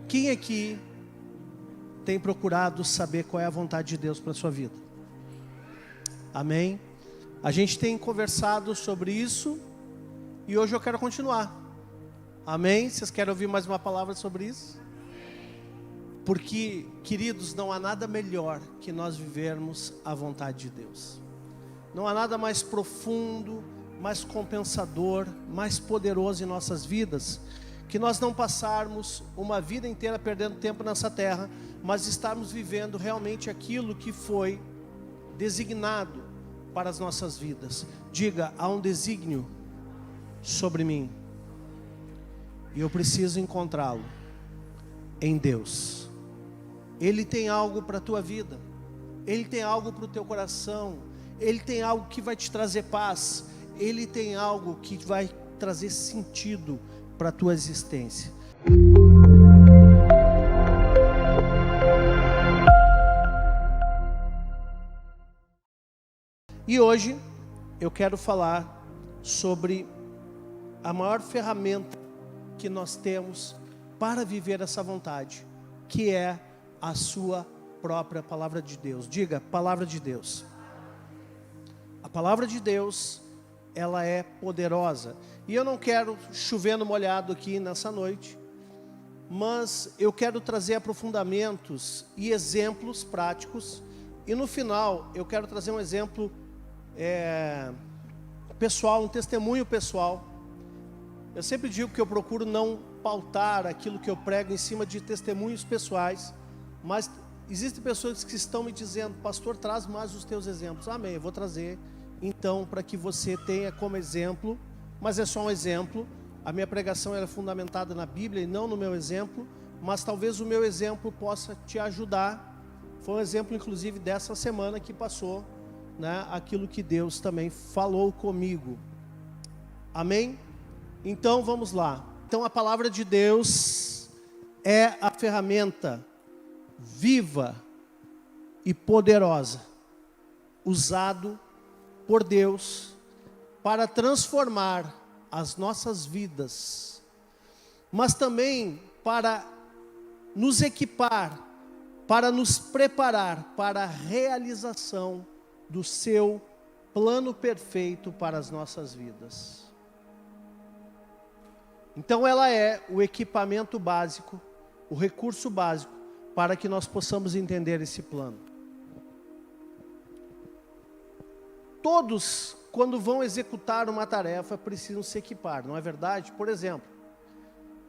Quem aqui tem procurado saber qual é a vontade de Deus para a sua vida? Amém? A gente tem conversado sobre isso e hoje eu quero continuar. Amém? Vocês querem ouvir mais uma palavra sobre isso? Porque, queridos, não há nada melhor que nós vivermos a vontade de Deus. Não há nada mais profundo, mais compensador, mais poderoso em nossas vidas, que nós não passarmos uma vida inteira perdendo tempo nessa terra, mas estarmos vivendo realmente aquilo que foi designado para as nossas vidas. Diga, há um desígnio sobre mim, e eu preciso encontrá-lo em Deus. Ele tem algo para a tua vida, Ele tem algo para o teu coração, Ele tem algo que vai te trazer paz, Ele tem algo que vai trazer sentido para a tua existência. E hoje eu quero falar sobre a maior ferramenta que nós temos para viver essa vontade, que é a sua própria palavra de Deus. Diga, palavra de Deus. A palavra de Deus, ela é poderosa. E eu não quero chover no molhado aqui nessa noite, mas eu quero trazer aprofundamentos e exemplos práticos. E no final, eu quero trazer um exemplo pessoal, um testemunho pessoal. Eu sempre digo que eu procuro não pautar aquilo que eu prego em cima de testemunhos pessoais, mas existem pessoas que estão me dizendo, pastor, traz mais os teus exemplos. Amém, eu vou trazer então para que você tenha como exemplo, mas é só um exemplo. A minha pregação é fundamentada na Bíblia e não no meu exemplo, mas talvez o meu exemplo possa te ajudar. Foi um exemplo inclusive dessa semana que passou, né, aquilo que Deus também falou comigo. Amém? Então vamos lá. Então a palavra de Deus é a ferramenta viva e poderosa usado por Deus para transformar as nossas vidas, mas também para nos equipar, para nos preparar para a realização do seu plano perfeito para as nossas vidas. Então ela é o equipamento básico, o recurso básico para que nós possamos entender esse plano. Todos, quando vão executar uma tarefa, precisam se equipar, não é verdade? Por exemplo,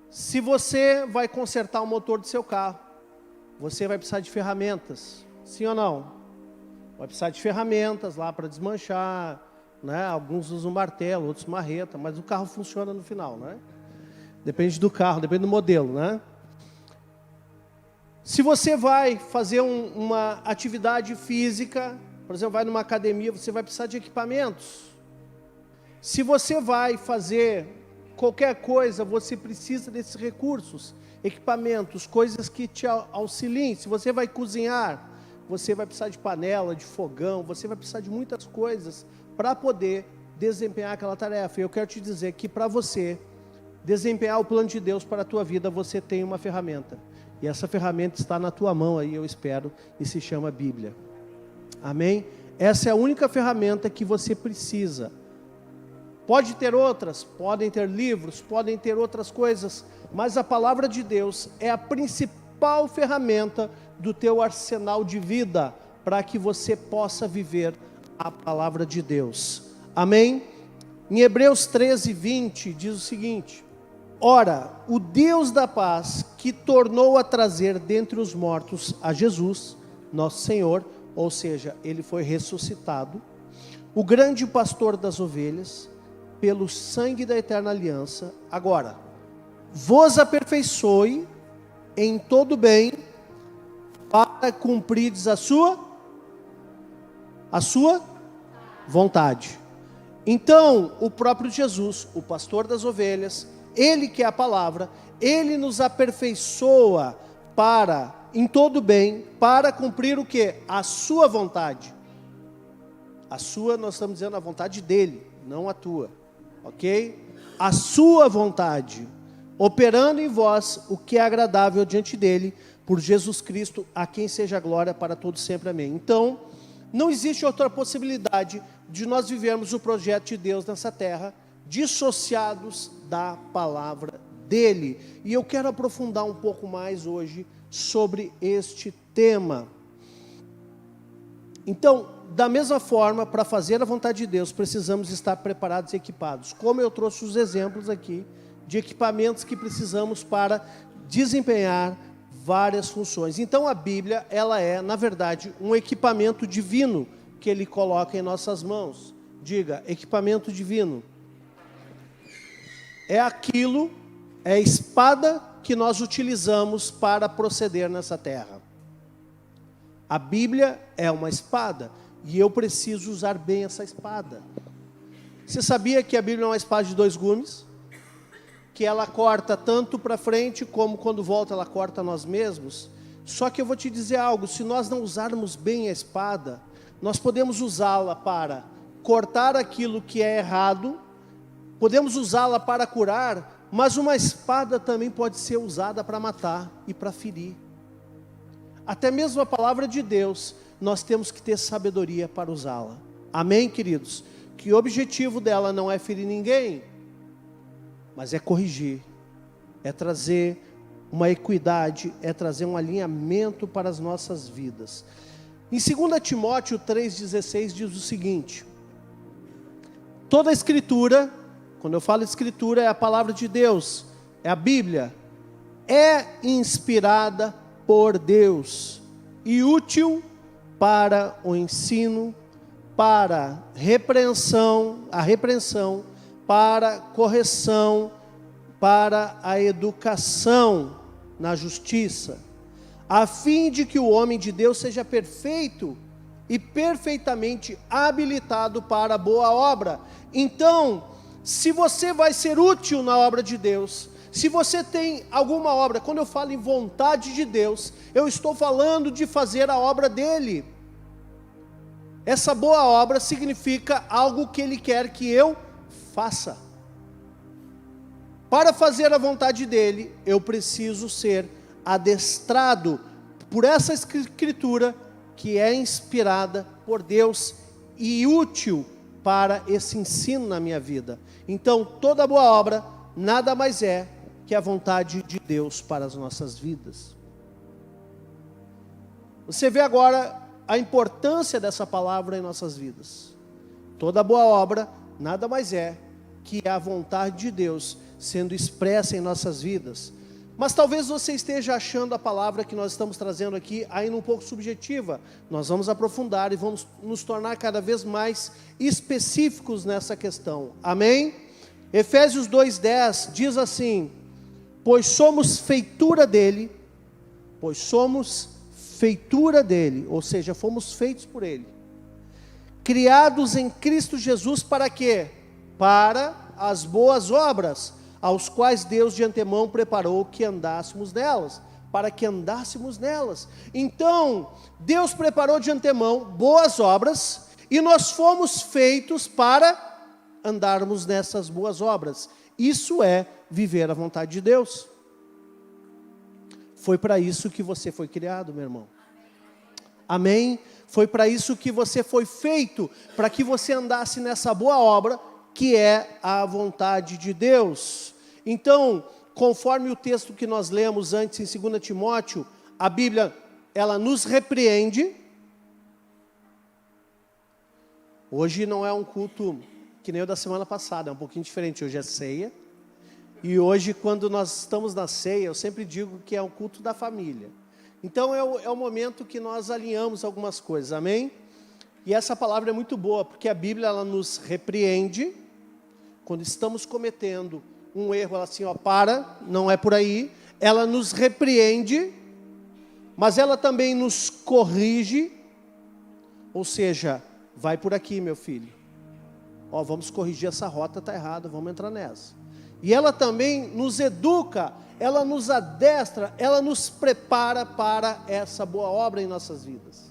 se você vai consertar o motor do seu carro, você vai precisar de ferramentas, sim ou não? Vai precisar de ferramentas lá para desmanchar, né? Alguns usam martelo, outros marreta, mas o carro funciona no final, né? Depende do carro, depende do modelo, né? Se você vai fazer uma atividade física, por exemplo, vai numa academia, você vai precisar de equipamentos. Se você vai fazer qualquer coisa, você precisa desses recursos, equipamentos, coisas que te auxiliem. Se você vai cozinhar, você vai precisar de panela, de fogão, você vai precisar de muitas coisas para poder desempenhar aquela tarefa. E eu quero te dizer que para você desempenhar o plano de Deus para a tua vida, você tem uma ferramenta. E essa ferramenta está na tua mão aí, eu espero, e se chama Bíblia. Amém? Essa é a única ferramenta que você precisa. Pode ter outras, podem ter livros, podem ter outras coisas, mas a palavra de Deus é a principal ferramenta do teu arsenal de vida, para que você possa viver a palavra de Deus. Amém? Em Hebreus 13:20 diz o seguinte: ora, o Deus da paz, que tornou a trazer dentre os mortos a Jesus, nosso Senhor, ou seja, Ele foi ressuscitado, o grande pastor das ovelhas, pelo sangue da eterna aliança, agora, vos aperfeiçoe em todo bem, para cumprides a sua vontade. Então, o próprio Jesus, o pastor das ovelhas, Ele que é a palavra, Ele nos aperfeiçoa para, em todo bem, para cumprir o quê? A sua vontade. A sua, nós estamos dizendo a vontade dele, não a tua, ok? A sua vontade. operando em vós o que é agradável diante dele, por Jesus Cristo, a quem seja a glória para todos sempre. Amém. Então, não existe outra possibilidade de nós vivermos o projeto de Deus nessa terra, dissociados da palavra dele. E eu quero aprofundar um pouco mais hoje sobre este tema. Então, da mesma forma, para fazer a vontade de Deus, precisamos estar preparados e equipados. Como eu trouxe os exemplos aqui, de equipamentos que precisamos para desempenhar várias funções. Então, a Bíblia, ela é, na verdade, um equipamento divino que Ele coloca em nossas mãos. Diga, equipamento divino. É aquilo, é a espada que nós utilizamos para proceder nessa terra. A Bíblia é uma espada e eu preciso usar bem essa espada. Você sabia que a Bíblia é uma espada de 2 gumes? Que ela corta tanto para frente como quando volta ela corta nós mesmos? Só que eu vou te dizer algo, se nós não usarmos bem a espada, nós podemos usá-la para cortar aquilo que é errado, podemos usá-la para curar, mas uma espada também pode ser usada para matar e para ferir. Até mesmo a palavra de Deus, nós temos que ter sabedoria para usá-la. Amém, queridos? Que o objetivo dela não é ferir ninguém, mas é corrigir, é trazer uma equidade, é trazer um alinhamento para as nossas vidas. Em 2 Timóteo 3,16 diz o seguinte: toda a Escritura, quando eu falo Escritura, é a palavra de Deus, é a Bíblia, é inspirada por Deus e útil para o ensino, para a repreensão, para correção, para a educação na justiça, a fim de que o homem de Deus seja perfeito e perfeitamente habilitado para a boa obra. Então, se você vai ser útil na obra de Deus, se você tem alguma obra, quando eu falo em vontade de Deus, eu estou falando de fazer a obra dele. Essa boa obra significa algo que ele quer que eu faça. Para fazer a vontade dele, eu preciso ser adestrado por essa Escritura que é inspirada por Deus e útil para esse ensino na minha vida. Então, toda boa obra nada mais é que a vontade de Deus para as nossas vidas. Você vê agora a importância dessa palavra em nossas vidas. Toda boa obra nada mais é que a vontade de Deus sendo expressa em nossas vidas. Mas talvez você esteja achando a palavra que nós estamos trazendo aqui ainda um pouco subjetiva. Nós vamos aprofundar e vamos nos tornar cada vez mais específicos nessa questão. Amém? Efésios 2:10 diz assim: pois somos feitura dele, ou seja, fomos feitos por ele, criados em Cristo Jesus para quê? Para as boas obras, aos quais Deus de antemão preparou que andássemos nelas, para que andássemos nelas. Então, Deus preparou de antemão boas obras, e nós fomos feitos para andarmos nessas boas obras. Isso é viver a vontade de Deus. Foi para isso que você foi criado, meu irmão. Amém? Foi para isso que você foi feito, para que você andasse nessa boa obra, que é a vontade de Deus. Então, conforme o texto que nós lemos antes em 2 Timóteo, a Bíblia, ela nos repreende. Hoje não é um culto que nem o da semana passada, é um pouquinho diferente. Hoje é ceia. E hoje, quando nós estamos na ceia, eu sempre digo que é um culto da família. Então, é o momento que nós alinhamos algumas coisas, amém? E essa palavra é muito boa, porque a Bíblia, ela nos repreende quando estamos cometendo um erro. Ela assim, não é por aí. Ela nos repreende, mas ela também nos corrige, ou seja, vai por aqui, meu filho. Vamos corrigir essa rota, está errada, vamos entrar nessa. E ela também nos educa, ela nos adestra, ela nos prepara para essa boa obra em nossas vidas.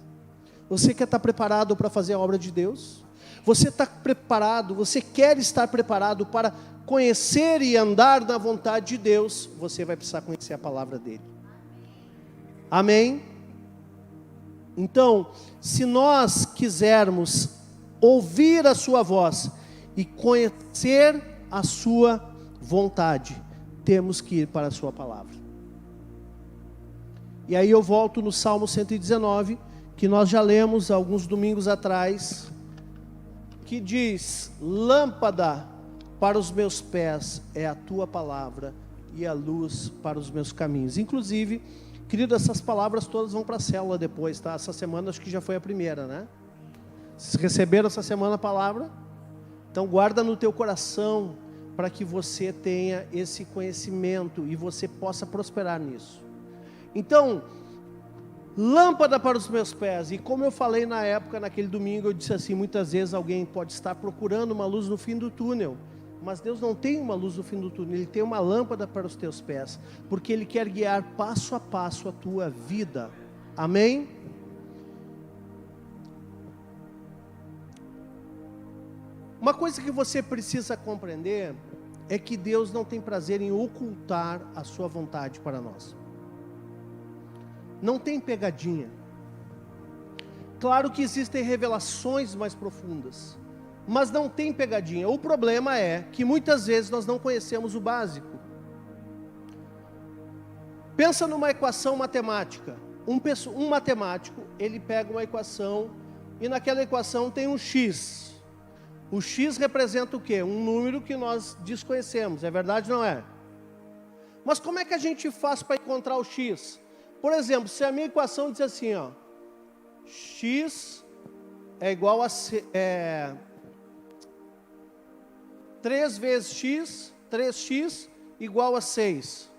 Você quer estar preparado para fazer a obra de Deus? Você está preparado, você quer estar preparado para conhecer e andar na vontade de Deus, você vai precisar conhecer a palavra dele. Amém? Então, se nós quisermos ouvir a sua voz e conhecer a sua vontade, temos que ir para a sua palavra. E aí eu volto no Salmo 119, que nós já lemos alguns domingos atrás, que diz: lâmpada para os meus pés é a tua palavra e a luz para os meus caminhos. Inclusive, querido, essas palavras todas vão para a célula depois, tá? Essa semana acho que já foi a primeira, né? Vocês receberam essa semana a palavra? Então guarda no teu coração, para que você tenha esse conhecimento e você possa prosperar nisso. Então, lâmpada para os meus pés. E como eu falei na época, naquele domingo, eu disse assim: muitas vezes alguém pode estar procurando uma luz no fim do túnel, mas Deus não tem uma luz no fim do túnel, Ele tem uma lâmpada para os teus pés, porque Ele quer guiar passo a passo a tua vida. Amém? Uma coisa que você precisa compreender é que Deus não tem prazer em ocultar a sua vontade para nós. Não tem pegadinha. Claro que existem revelações mais profundas, mas não tem pegadinha. O problema é que muitas vezes nós não conhecemos o básico. Pensa numa equação matemática. Um matemático, ele pega uma equação e naquela equação tem um x. O x representa o quê? Um número que nós desconhecemos, é verdade ou não é? Mas como é que a gente faz para encontrar o x? Por exemplo, se a minha equação diz assim, ó, x é igual a 3 vezes x, 3x igual a 6.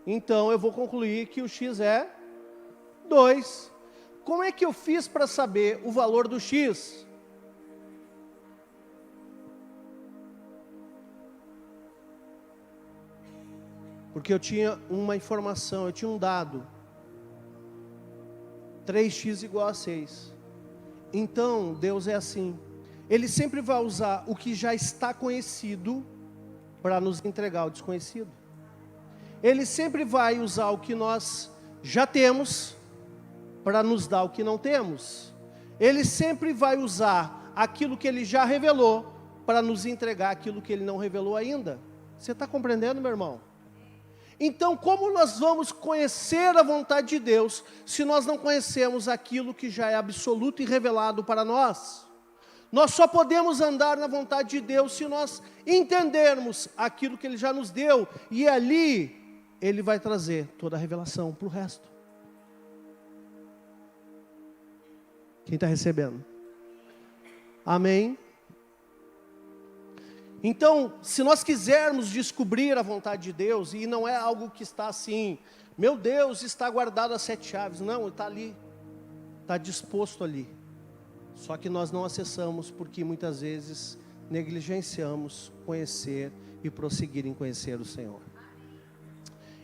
Então eu vou concluir que o x é 2. Como é que eu fiz para saber o valor do x? Porque eu tinha uma informação, eu tinha um dado. 3x igual a 6. Então, Deus é assim. Ele sempre vai usar o que já está conhecido para nos entregar o desconhecido. Ele sempre vai usar o que nós já temos para nos dar o que não temos. Ele sempre vai usar aquilo que Ele já revelou para nos entregar aquilo que Ele não revelou ainda. Você está compreendendo, meu irmão? Então, como nós vamos conhecer a vontade de Deus, se nós não conhecemos aquilo que já é absoluto e revelado para nós? Nós só podemos andar na vontade de Deus se nós entendermos aquilo que Ele já nos deu, e ali Ele vai trazer toda a revelação para o resto. Quem está recebendo? Amém? Então, se nós quisermos descobrir a vontade de Deus, e não é algo que está assim, meu Deus, está guardado as 7 chaves. Não, está ali, está disposto ali. Só que nós não acessamos porque muitas vezes negligenciamos conhecer e prosseguir em conhecer o Senhor.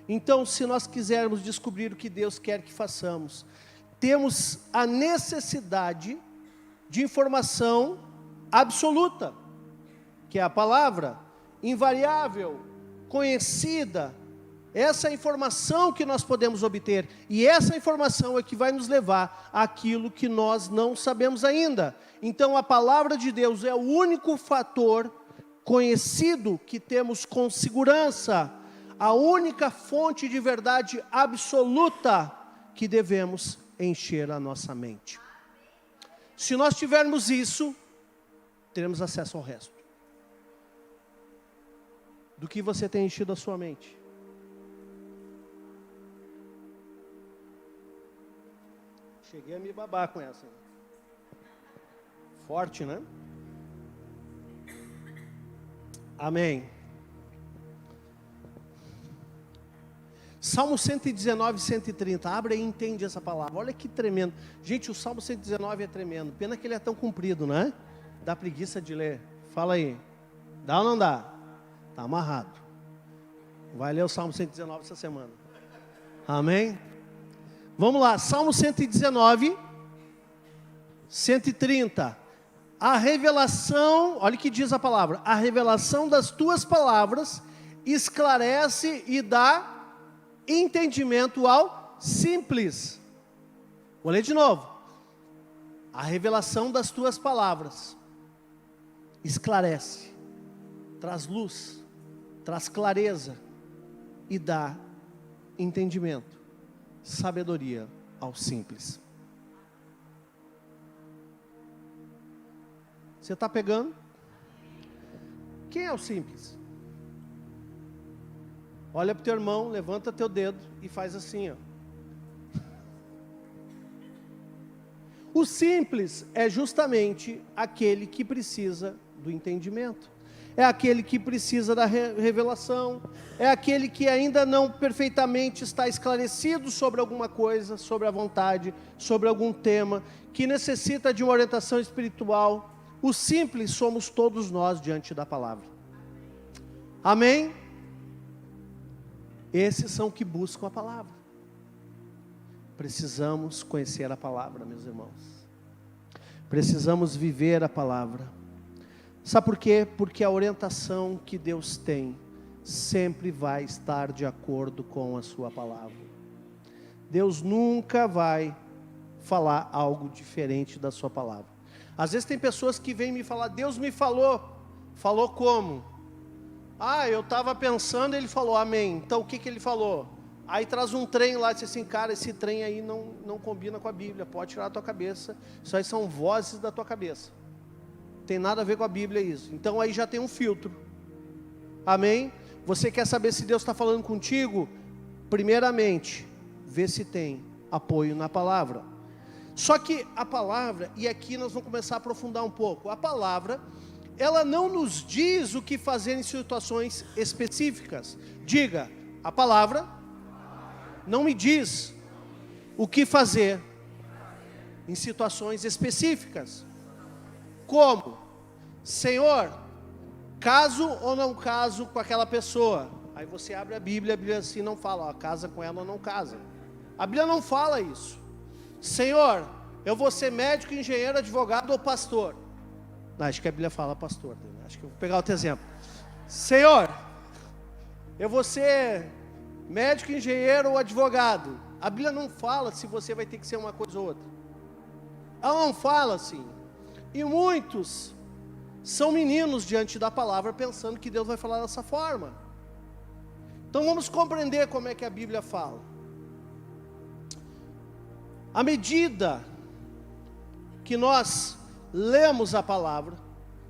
Então, se nós quisermos descobrir o que Deus quer que façamos, temos a necessidade de informação absoluta, que é a palavra, invariável, conhecida. Essa é a informação que nós podemos obter, e essa informação é que vai nos levar àquilo que nós não sabemos ainda. Então a palavra de Deus é o único fator conhecido que temos com segurança, a única fonte de verdade absoluta que devemos encher a nossa mente. Se nós tivermos isso, teremos acesso ao resto. Do que você tem enchido a sua mente? Cheguei a me babar com essa. Forte, né? Amém. Salmo 119, 130. Abre aí e entende essa palavra. Olha que tremendo. Gente, o Salmo 119 é tremendo. Pena que ele é tão comprido, né? Dá preguiça de ler. Fala aí. Dá ou não dá? Está amarrado. Vai ler o Salmo 119 essa semana. Amém? Vamos lá, Salmo 119, 130. A revelação, olha o que diz a palavra, a revelação das tuas palavras esclarece e dá entendimento ao simples. Vou ler de novo. A revelação das tuas palavras esclarece, traz luz, traz clareza e dá entendimento, sabedoria ao simples. Você está pegando? Quem é o simples? Olha para o teu irmão, levanta teu dedo e faz assim, ó. O simples é justamente aquele que precisa do entendimento. É aquele que precisa da revelação. É aquele que ainda não perfeitamente está esclarecido sobre alguma coisa, sobre a vontade, sobre algum tema, que necessita de uma orientação espiritual. O simples somos todos nós diante da palavra. Amém? Esses são que buscam a palavra. Precisamos conhecer a palavra, meus irmãos. Precisamos viver a palavra. Sabe por quê? Porque a orientação que Deus tem sempre vai estar de acordo com a sua palavra. Deus nunca vai falar algo diferente da sua palavra. Às vezes tem pessoas que vêm me falar, Deus me falou. Falou como? Eu estava pensando, ele falou, amém. Então o que ele falou? Aí traz um trem lá e diz assim, cara, esse trem aí não combina com a Bíblia, pode tirar da tua cabeça. Isso aí são vozes da tua cabeça. Tem nada a ver com a Bíblia isso. Então aí já tem um filtro. Amém? Você quer saber se Deus está falando contigo? Primeiramente, vê se tem apoio na palavra. Só que a palavra, e aqui nós vamos começar a aprofundar um pouco. A palavra, ela não nos diz o que fazer em situações específicas. Diga, a palavra não me diz o que fazer em situações específicas. Como? Senhor, caso ou não caso com aquela pessoa? Aí você abre a Bíblia assim não fala, casa com ela ou não casa. A Bíblia não fala isso. Senhor, eu vou ser médico, engenheiro, advogado ou pastor? Não, acho que a Bíblia fala pastor. Acho que eu vou pegar outro exemplo. Senhor, eu vou ser médico, engenheiro ou advogado. A Bíblia não fala se você vai ter que ser uma coisa ou outra. Ela não fala assim. E muitos são meninos diante da palavra pensando que Deus vai falar dessa forma. Então vamos compreender como é que a Bíblia fala. À medida que nós lemos a palavra,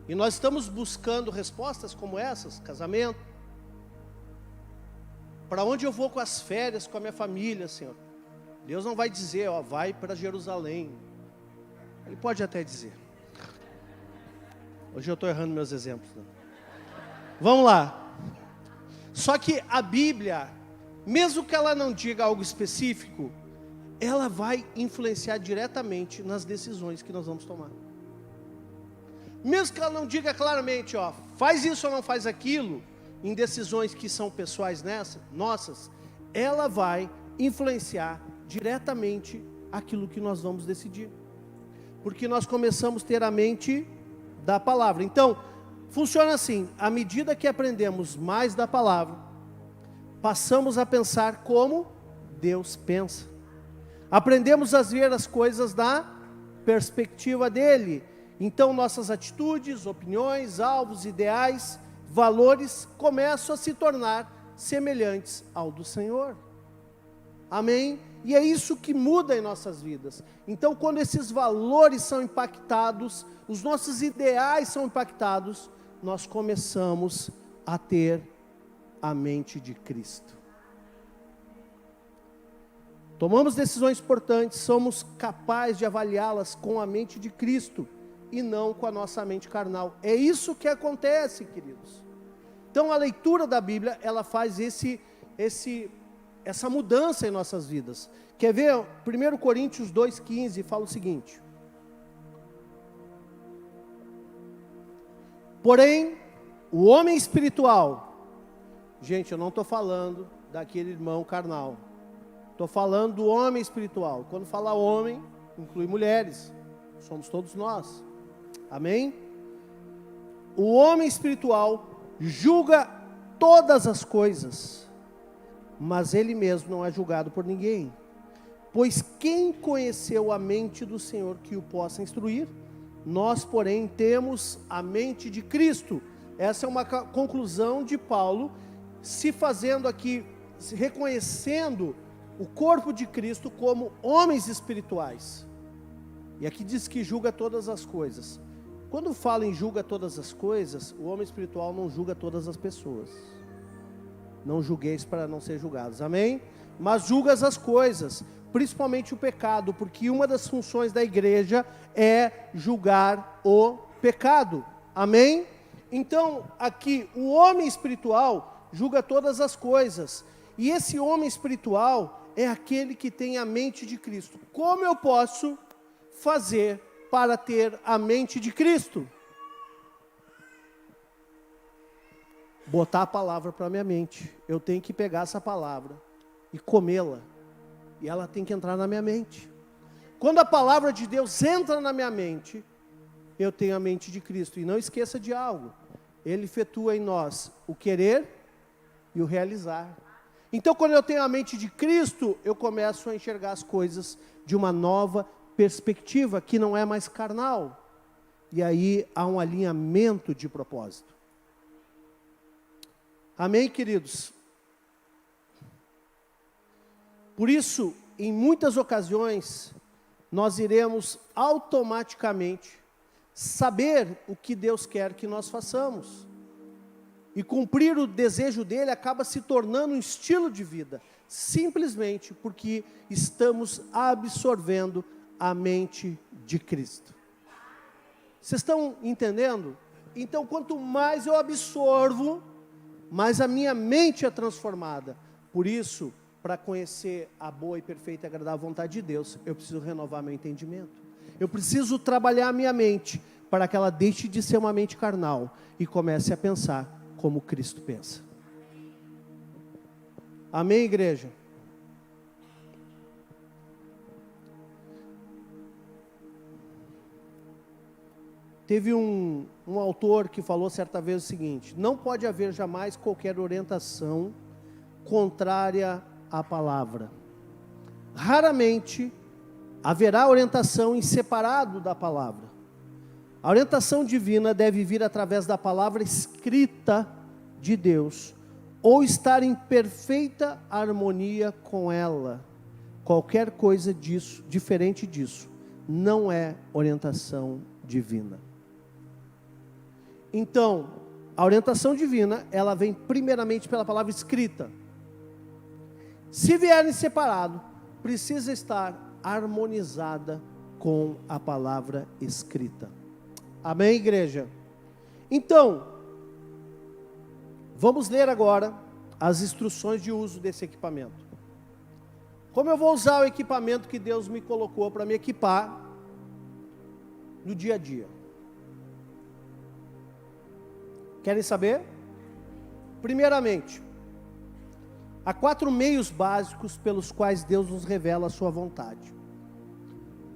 e nós estamos buscando respostas como essas, casamento, para onde eu vou com as férias, com a minha família, Senhor? Deus não vai dizer, vai para Jerusalém. Ele pode até dizer. Hoje eu estou errando meus exemplos, né? Vamos lá. Só que a Bíblia, mesmo que ela não diga algo específico, ela vai influenciar diretamente nas decisões que nós vamos tomar. Mesmo que ela não diga claramente, faz isso ou não faz aquilo, em decisões que são pessoais nossas, ela vai influenciar diretamente aquilo que nós vamos decidir. Porque nós começamos a ter a mente da palavra. Então, funciona assim, à medida que aprendemos mais da palavra, passamos a pensar como Deus pensa. Aprendemos a ver as coisas da perspectiva dele. Então nossas atitudes, opiniões, alvos, ideais, valores começam a se tornar semelhantes ao do Senhor. Amém? E é isso que muda em nossas vidas. Então quando esses valores são impactados, os nossos ideais são impactados, nós começamos a ter a mente de Cristo. Tomamos decisões importantes, somos capazes de avaliá-las com a mente de Cristo e não com a nossa mente carnal. É isso que acontece, queridos. Então a leitura da Bíblia, ela faz essa mudança em nossas vidas. Quer ver? 1 Coríntios 2,15 fala o seguinte: porém, o homem espiritual, gente, eu não estou falando daquele irmão carnal, estou falando do homem espiritual. Quando fala homem, inclui mulheres, somos todos nós. Amém? O homem espiritual julga todas as coisas, mas ele mesmo não é julgado por ninguém. Pois quem conheceu a mente do Senhor que o possa instruir? Nós, porém, temos a mente de Cristo. Essa é uma conclusão de Paulo, se fazendo aqui, reconhecendo o corpo de Cristo como homens espirituais. E aqui diz que julga todas as coisas. Quando fala em julga todas as coisas, o homem espiritual não julga todas as pessoas. Não julgueis para não ser julgados, amém? Mas julgas as coisas, principalmente o pecado, porque uma das funções da igreja é julgar o pecado, amém? Então, aqui, o homem espiritual julga todas as coisas, e esse homem espiritual é aquele que tem a mente de Cristo. Como eu posso fazer para ter a mente de Cristo? Botar a palavra para a minha mente. Eu tenho que pegar essa palavra e comê-la, e ela tem que entrar na minha mente. Quando a palavra de Deus entra na minha mente, eu tenho a mente de Cristo. E não esqueça de algo: Ele efetua em nós o querer e o realizar. Então, quando eu tenho a mente de Cristo, eu começo a enxergar as coisas de uma nova perspectiva, que não é mais carnal. E aí há um alinhamento de propósito. Amém, queridos? Por isso, em muitas ocasiões, nós iremos automaticamente saber o que Deus quer que nós façamos. E cumprir o desejo dele acaba se tornando um estilo de vida, simplesmente porque estamos absorvendo a mente de Cristo. Vocês estão entendendo? Então, quanto mais eu absorvo, mais a minha mente é transformada. Por isso, para conhecer a boa e perfeita e agradável vontade de Deus, eu preciso renovar meu entendimento. Eu preciso trabalhar a minha mente, para que ela deixe de ser uma mente carnal e comece a pensar como Cristo pensa. Amém, igreja? Teve um autor que falou certa vez o seguinte: não pode haver jamais qualquer orientação contrária à palavra. Raramente haverá orientação em separado da palavra. A orientação divina deve vir através da palavra escrita de Deus, ou estar em perfeita harmonia com ela. Qualquer coisa disso, diferente disso, não é orientação divina. Então, a orientação divina, ela vem primeiramente pela palavra escrita. Se vier em separado, precisa estar harmonizada com a palavra escrita. Amém, igreja? Então, vamos ler agora as instruções de uso desse equipamento. Como eu vou usar o equipamento que Deus me colocou para me equipar no dia a dia? Querem saber? Primeiramente, há 4 meios básicos pelos quais Deus nos revela a sua vontade.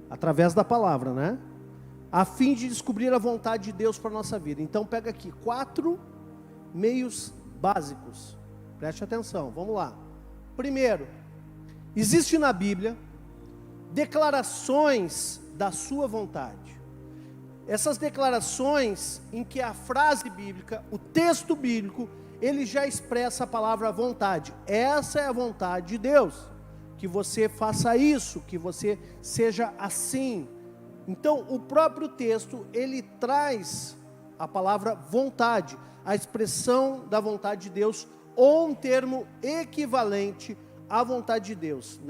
Através da palavra, né? A fim de descobrir a vontade de Deus para a nossa vida. Então pega aqui 4 meios básicos. Preste atenção, vamos lá. Primeiro, existe na Bíblia declarações da sua vontade. Essas declarações em que a frase bíblica, o texto bíblico, ele já expressa a palavra vontade. Essa é a vontade de Deus, que você faça isso, que você seja assim. Então, o próprio texto, ele traz a palavra vontade, a expressão da vontade de Deus, ou um termo equivalente à vontade de Deus.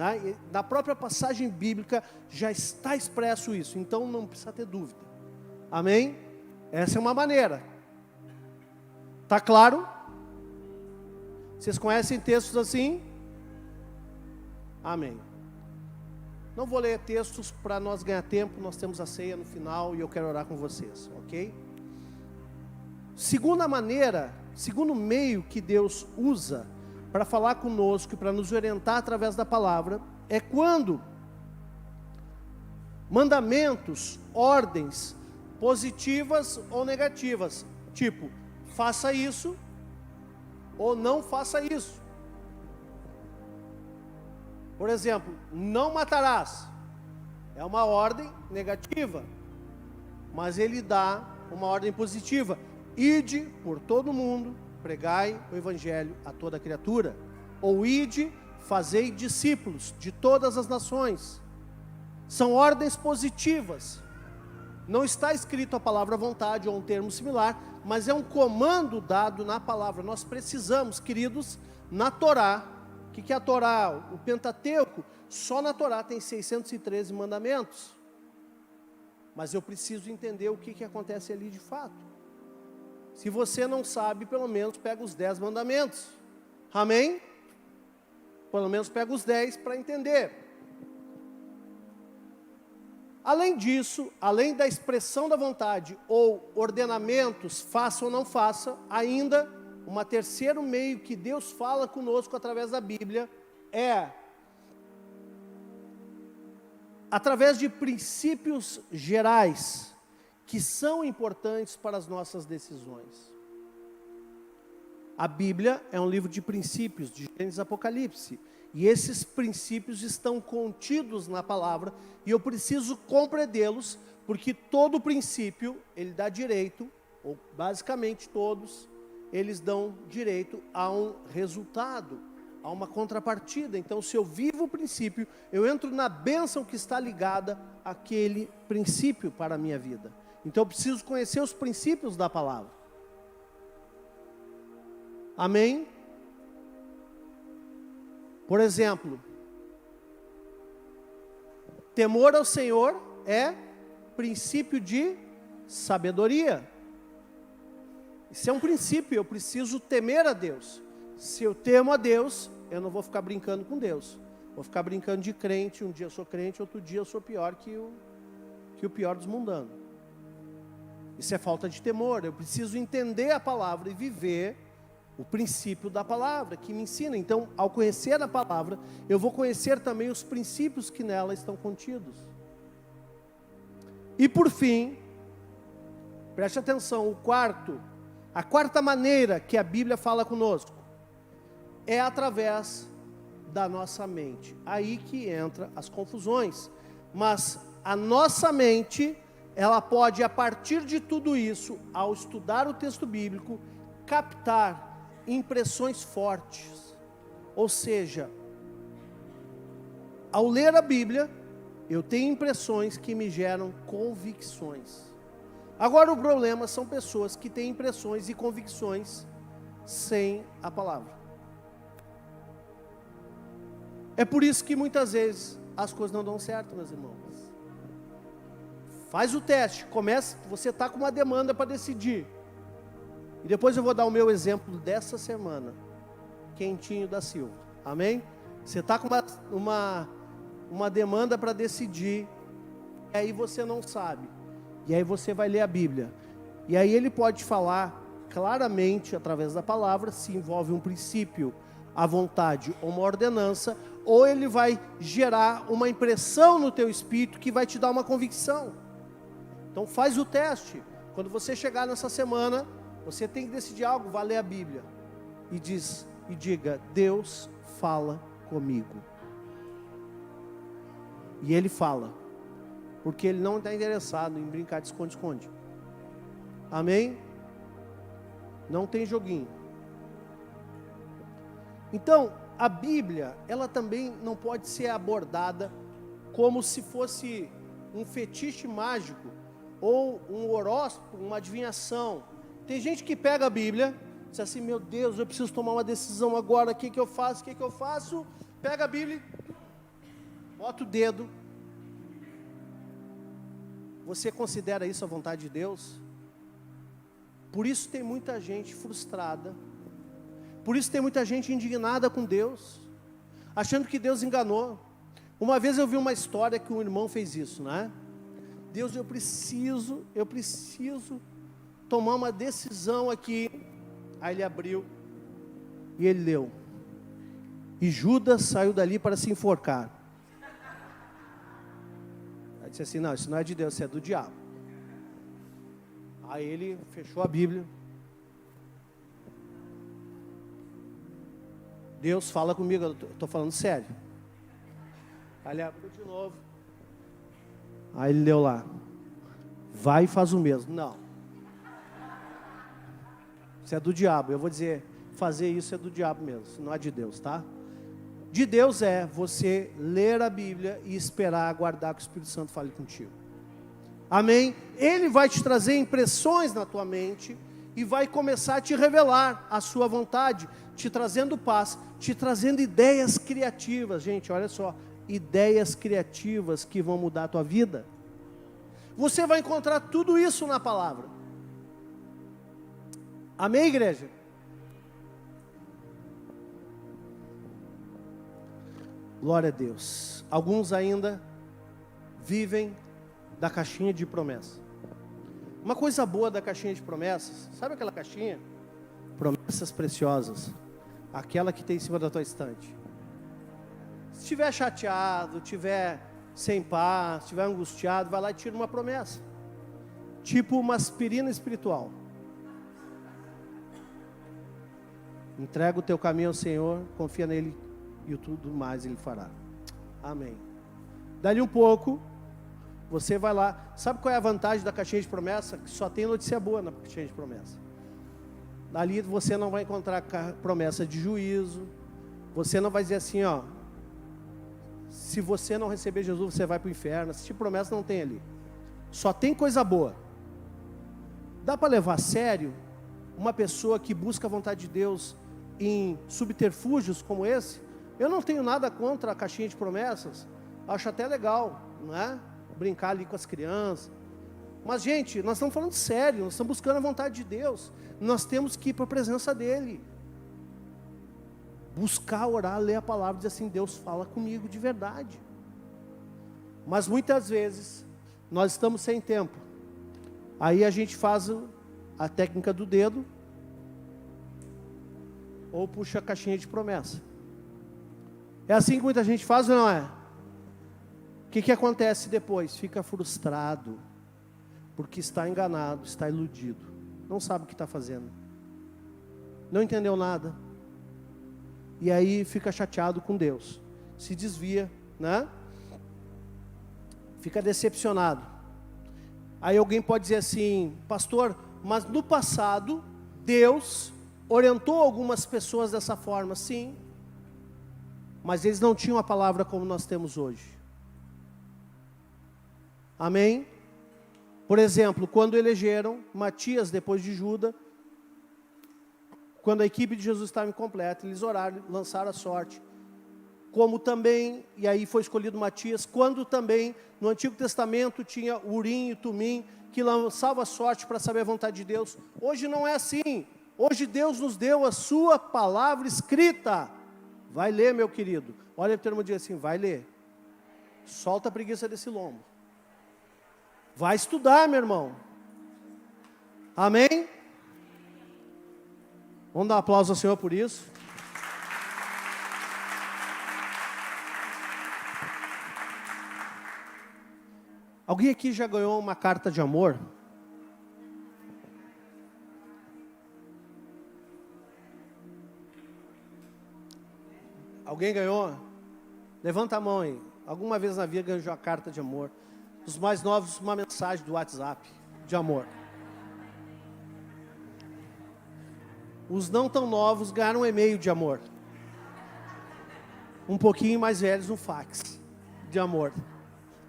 Na própria passagem bíblica já está expresso isso, então não precisa ter dúvida. Amém? Essa é uma maneira. Está claro? Vocês conhecem textos assim? Amém. Não vou ler textos para nós ganhar tempo, nós temos a ceia no final e eu quero orar com vocês, ok? Segunda maneira, segundo meio que Deus usa para falar conosco e para nos orientar através da palavra, é quando mandamentos, ordens, positivas ou negativas. Tipo, faça isso ou não faça isso. Por exemplo, não matarás. É uma ordem negativa, mas ele dá uma ordem positiva. Ide por todo mundo, pregai o evangelho a toda criatura. Ou ide, fazei discípulos de todas as nações. São ordens positivas. Não está escrito a palavra vontade ou um termo similar, mas é um comando dado na palavra. Nós precisamos, queridos, na Torá. O que é a Torá? O Pentateuco. Só na Torá tem 613 mandamentos. Mas eu preciso entender o que acontece ali de fato. Se você não sabe, pelo menos pega os 10 mandamentos. Amém? Pelo menos pega os 10 para entender. Além disso, além da expressão da vontade ou ordenamentos, faça ou não faça, ainda um terceiro meio que Deus fala conosco através da Bíblia é através de princípios gerais que são importantes para as nossas decisões. A Bíblia é um livro de princípios, de Gênesis e Apocalipse. E esses princípios estão contidos na palavra, e eu preciso compreendê-los, porque todo princípio, ele dá direito, ou basicamente todos, eles dão direito a um resultado, a uma contrapartida. Então, se eu vivo o princípio, eu entro na bênção que está ligada àquele princípio para a minha vida. Então, eu preciso conhecer os princípios da palavra. Amém? Por exemplo, temor ao Senhor é princípio de sabedoria. Isso é um princípio, eu preciso temer a Deus. Se eu temo a Deus, eu não vou ficar brincando com Deus. Vou ficar brincando de crente, um dia eu sou crente, outro dia eu sou pior que o pior dos mundanos. Isso é falta de temor. Eu preciso entender a palavra e viver o princípio da palavra que me ensina. Então, ao conhecer a palavra, eu vou conhecer também os princípios que nela estão contidos. E por fim, preste atenção, a quarta maneira que a Bíblia fala conosco é através da nossa mente. Aí que entra as confusões. Mas a nossa mente, ela pode, a partir de tudo isso, ao estudar o texto bíblico, captar impressões fortes. Ou seja, ao ler a Bíblia, eu tenho impressões que me geram convicções. Agora o problema são pessoas que têm impressões e convicções sem a palavra. É por isso que muitas vezes as coisas não dão certo, meus irmãos. Faz o teste, começa, você está com uma demanda para decidir. E depois eu vou dar o meu exemplo dessa semana, Quentinho da Silva, amém? Você está com uma demanda para decidir, e aí você não sabe, e aí você vai ler a Bíblia, e aí ele pode falar claramente, através da palavra, se envolve um princípio, a vontade ou uma ordenança, ou ele vai gerar uma impressão no teu espírito que vai te dar uma convicção. Então faz o teste, quando você chegar nessa semana, você tem que decidir algo, vai ler a Bíblia e diga: Deus fala comigo. E Ele fala, porque Ele não está interessado em brincar de esconde-esconde. Amém? Não tem joguinho. Então, a Bíblia, ela também não pode ser abordada como se fosse um fetiche mágico ou um horóscopo, uma adivinhação. Tem gente que pega a Bíblia, diz assim: meu Deus, eu preciso tomar uma decisão agora, o que eu faço, pega a Bíblia, bota o dedo. Você considera isso a vontade de Deus? Por isso tem muita gente frustrada, por isso tem muita gente indignada com Deus, achando que Deus enganou. Uma vez eu vi uma história que um irmão fez isso, né? Deus, eu preciso tomar uma decisão aqui. Aí ele abriu e ele leu: e Judas saiu dali para se enforcar. Aí disse assim: não, isso não é de Deus, isso é do diabo. Aí ele fechou a Bíblia. Deus fala comigo, eu estou falando sério. Aí ele abriu de novo. Aí ele leu lá. Vai e faz o mesmo. Não. Isso é do diabo. Eu vou dizer, fazer isso é do diabo mesmo, não é de Deus, tá? De Deus é você ler a Bíblia e esperar, aguardar que o Espírito Santo fale contigo. Amém? Ele vai te trazer impressões na tua mente e vai começar a te revelar a sua vontade, te trazendo paz, te trazendo ideias criativas. Gente, olha só, ideias criativas que vão mudar a tua vida. Você vai encontrar tudo isso na palavra. Amém, igreja? Glória a Deus. Alguns ainda vivem da caixinha de promessas. Uma coisa boa da caixinha de promessas, sabe aquela caixinha? Promessas preciosas. Aquela que tem em cima da tua estante. Se estiver chateado, estiver sem paz, estiver angustiado, vai lá e tira uma promessa. Tipo uma aspirina espiritual. Entrega o teu caminho ao Senhor, confia nele e tudo mais Ele fará. Amém. Dali um pouco, você vai lá. Sabe qual é a vantagem da caixinha de promessa? Que só tem notícia boa na caixinha de promessa. Dali você não vai encontrar promessa de juízo. Você não vai dizer assim, ó, se você não receber Jesus, você vai para o inferno. Esse tipo de promessa não tem ali. Só tem coisa boa. Dá para levar a sério uma pessoa que busca a vontade de Deus em subterfúgios como esse? Eu não tenho nada contra a caixinha de promessas. Acho até legal, não é? Brincar ali com as crianças. Mas, gente, nós estamos falando sério. Nós estamos buscando a vontade de Deus. Nós temos que ir para a presença dEle. Buscar, orar, ler a palavra e dizer assim, Deus fala comigo de verdade. Mas muitas vezes, nós estamos sem tempo. Aí a gente faz a técnica do dedo, ou puxa a caixinha de promessa. É assim que muita gente faz ou não é? O que acontece depois? Fica frustrado, porque está enganado, está iludido, não sabe o que está fazendo, não entendeu nada, e aí fica chateado com Deus, se desvia, né? Fica decepcionado. Aí alguém pode dizer assim, pastor, mas no passado, Deus orientou algumas pessoas dessa forma, sim, mas eles não tinham a palavra como nós temos hoje. Amém? Por exemplo, quando elegeram Matias depois de Judas, quando a equipe de Jesus estava incompleta, eles oraram, lançaram a sorte. Como também, e aí foi escolhido Matias, quando também no Antigo Testamento tinha Urim e Tumim, que lançava a sorte para saber a vontade de Deus. Hoje não é assim. Hoje Deus nos deu a sua palavra escrita. Vai ler, meu querido. Olha o termo de assim, vai ler. Solta a preguiça desse lombo. Vai estudar, meu irmão. Amém? Vamos dar um aplauso ao Senhor por isso. Alguém aqui já ganhou uma carta de amor? Alguém ganhou? Levanta a mão aí. Alguma vez na vida ganhou uma carta de amor? Os mais novos, uma mensagem do WhatsApp de amor. Os não tão novos ganharam um e-mail de amor. Um pouquinho mais velhos, um fax de amor.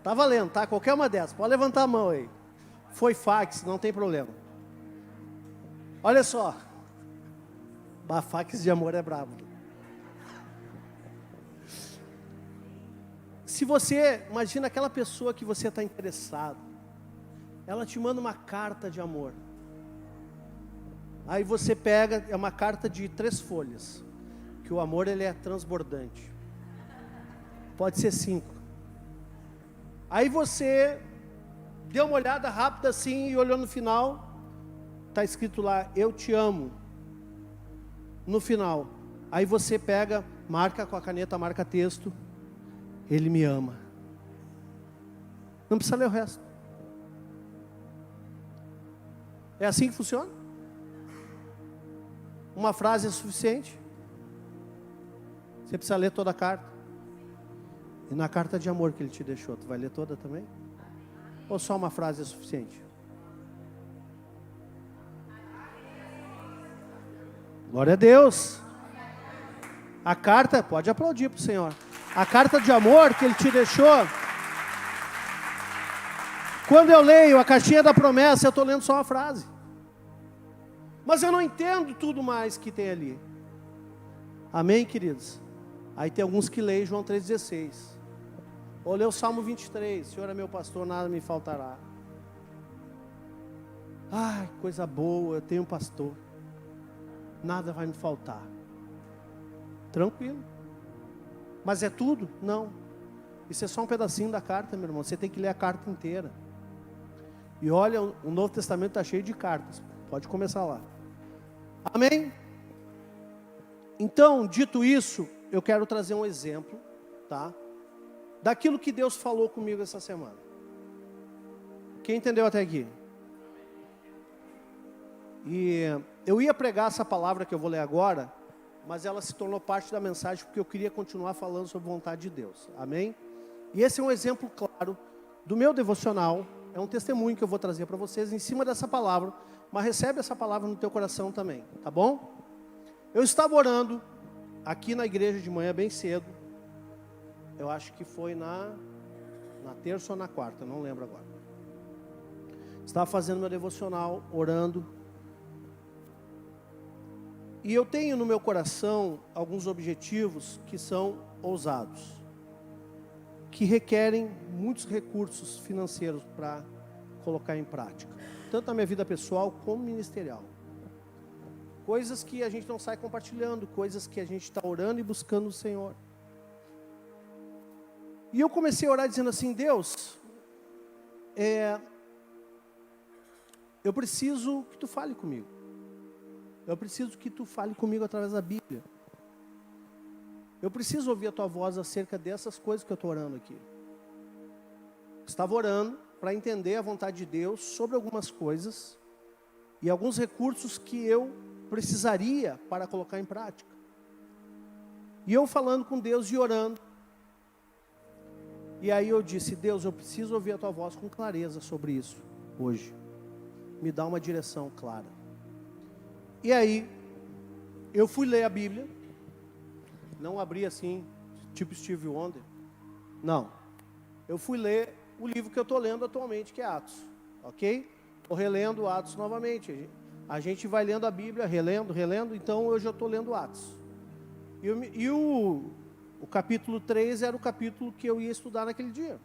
Tá valendo, tá? Qualquer uma dessas. Pode levantar a mão aí. Foi fax, não tem problema. Olha só. Fax de amor é brabo. Se você, imagina aquela pessoa que você está interessado, ela te manda uma carta de amor. Aí você pega, é uma carta de 3 folhas, que o amor ele é transbordante. Pode ser 5. Aí você deu uma olhada rápida assim e olhou no final, está escrito lá, eu te amo. No final, aí você pega, marca com a caneta, marca texto, Ele me ama. Não precisa ler o resto. É assim que funciona? Uma frase é suficiente? Você precisa ler toda a carta. E na carta de amor que ele te deixou, tu vai ler toda também? Ou só uma frase é suficiente? Glória a Deus. A carta, pode aplaudir para o Senhor. A carta de amor que ele te deixou. Quando eu leio a cartinha da promessa, eu estou lendo só uma frase. Mas eu não entendo tudo mais que tem ali. Amém, queridos? Aí tem alguns que leem João 3,16. Ou lê o Salmo 23. Senhor é meu pastor, nada me faltará. Ai, coisa boa, eu tenho um pastor. Nada vai me faltar. Tranquilo. Mas é tudo? Não. Isso é só um pedacinho da carta, meu irmão. Você tem que ler a carta inteira. E olha, o Novo Testamento está cheio de cartas. Pode começar lá. Amém? Então, dito isso, eu quero trazer um exemplo, tá? Daquilo que Deus falou comigo essa semana. Quem entendeu até aqui? E eu ia pregar essa palavra que eu vou ler agora, mas ela se tornou parte da mensagem porque eu queria continuar falando sobre a vontade de Deus. Amém? E esse é um exemplo claro do meu devocional. É um testemunho que eu vou trazer para vocês em cima dessa palavra. Mas recebe essa palavra no teu coração também, tá bom? Eu estava orando aqui na igreja de manhã bem cedo. Eu acho que foi na terça ou na quarta, não lembro agora. Estava fazendo meu devocional, orando. E eu tenho no meu coração alguns objetivos que são ousados, que requerem muitos recursos financeiros para colocar em prática, tanto na minha vida pessoal como ministerial. Coisas que a gente não sai compartilhando, coisas que a gente está orando e buscando o Senhor. E eu comecei a orar dizendo assim: Deus, eu preciso que Tu fale comigo. Eu preciso que Tu fale comigo através da Bíblia. Eu preciso ouvir a Tua voz acerca dessas coisas que eu estou orando aqui. Estava orando para entender a vontade de Deus sobre algumas coisas e alguns recursos que eu precisaria para colocar em prática. E eu falando com Deus e orando. E aí eu disse: Deus, eu preciso ouvir a Tua voz com clareza sobre isso hoje. Me dá uma direção clara. E aí, eu fui ler a Bíblia. Não abri assim, tipo Steve Wonder. Não. Eu fui ler o livro que eu estou lendo atualmente, que é Atos. Ok? Estou relendo Atos novamente. A gente vai lendo a Bíblia, relendo. Então, hoje eu estou lendo Atos. E o capítulo 3 era o capítulo que eu ia estudar naquele dia.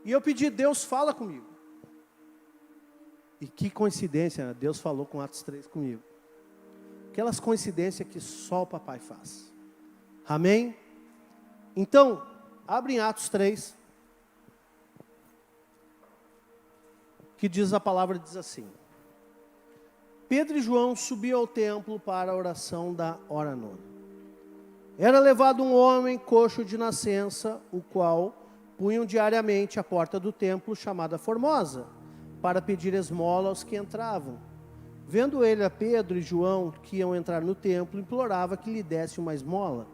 E eu pedi: Deus, fala comigo. E que coincidência, né? Deus falou com Atos 3 comigo. Aquelas coincidências que só o papai faz. Amém? Então, abre em Atos 3. Que diz a palavra, diz assim: Pedro e João subiam ao templo para a oração da hora nona. Era levado um homem coxo de nascença, o qual punham diariamente à porta do templo, chamada Formosa, para pedir esmola aos que entravam. Vendo ele a Pedro e João, que iam entrar no templo, implorava que lhe desse uma esmola.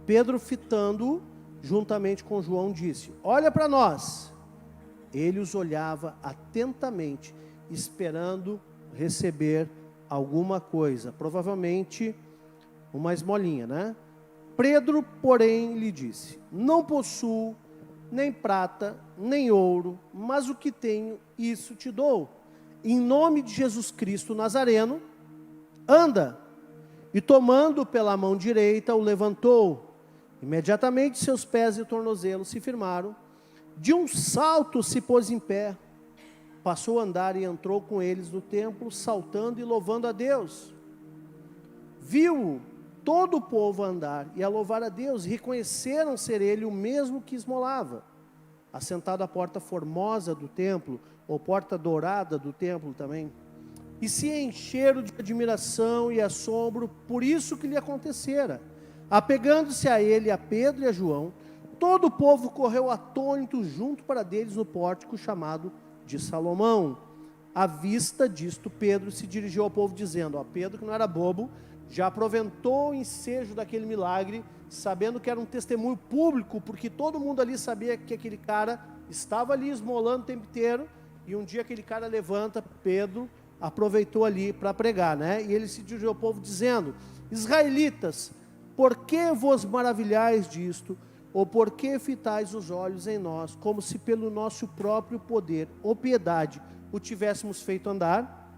Pedro, fitando-o juntamente com João, disse: Olha para nós. Ele os olhava atentamente, esperando receber alguma coisa, provavelmente uma esmolinha, né? Pedro, porém, lhe disse: Não possuo nem prata, nem ouro, mas o que tenho, isso te dou. Em nome de Jesus Cristo Nazareno, anda. E tomando pela mão direita, o levantou. Imediatamente seus pés e tornozelos se firmaram. De um salto se pôs em pé. Passou a andar e entrou com eles no templo, saltando e louvando a Deus. Viu todo o povo a andar e a louvar a Deus, e reconheceram ser ele o mesmo que esmolava. Assentado à porta formosa do templo, ou porta dourada do templo também, e se encheram de admiração e assombro por isso que lhe acontecera. Apegando-se a ele, a Pedro e a João, todo o povo correu atônito junto para deles no pórtico chamado de Salomão. À vista disto, Pedro se dirigiu ao povo dizendo, Pedro, que não era bobo, já aproveitou o ensejo daquele milagre, sabendo que era um testemunho público, porque todo mundo ali sabia que aquele cara estava ali esmolando o tempo inteiro, e um dia aquele cara levanta, Pedro aproveitou ali para pregar, né? E ele se dirigiu ao povo dizendo, israelitas, por que vos maravilhais disto, ou por que fitais os olhos em nós, como se pelo nosso próprio poder ou piedade o tivéssemos feito andar?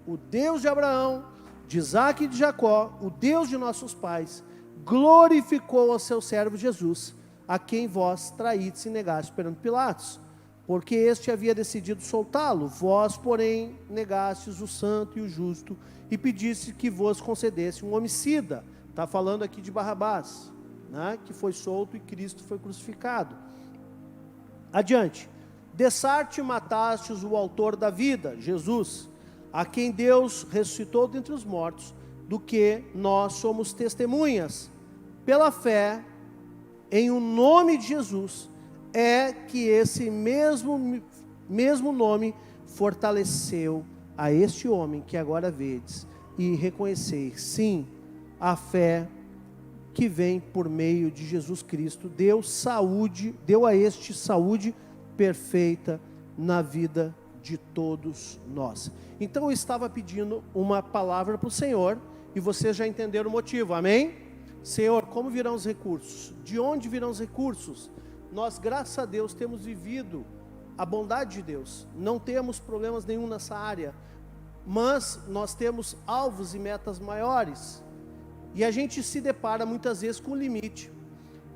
O Deus de Abraão, de Isaque e de Jacó, o Deus de nossos pais, glorificou ao seu servo Jesus, a quem vós traídes e negastes perante Pilatos, porque este havia decidido soltá-lo, vós, porém, negastes o santo e o justo, e pediste que vos concedesse um homicida. Está falando aqui de Barrabás, né, que foi solto e Cristo foi crucificado. Adiante. Dessarte e matastes o autor da vida, Jesus, a quem Deus ressuscitou dentre os mortos, do que nós somos testemunhas. Pela fé, em o nome de Jesus, é que esse mesmo nome fortaleceu a este homem que agora vedes, e reconheceis, sim, a fé que vem por meio de Jesus Cristo, deu a este saúde perfeita na vida de todos nós. Então eu estava pedindo uma palavra para o Senhor, e vocês já entenderam o motivo, amém? Senhor, como virão os recursos? De onde virão os recursos? Nós, graças a Deus, temos vivido a bondade de Deus, não temos problemas nenhum nessa área, mas nós temos alvos e metas maiores, e a gente se depara muitas vezes com limite,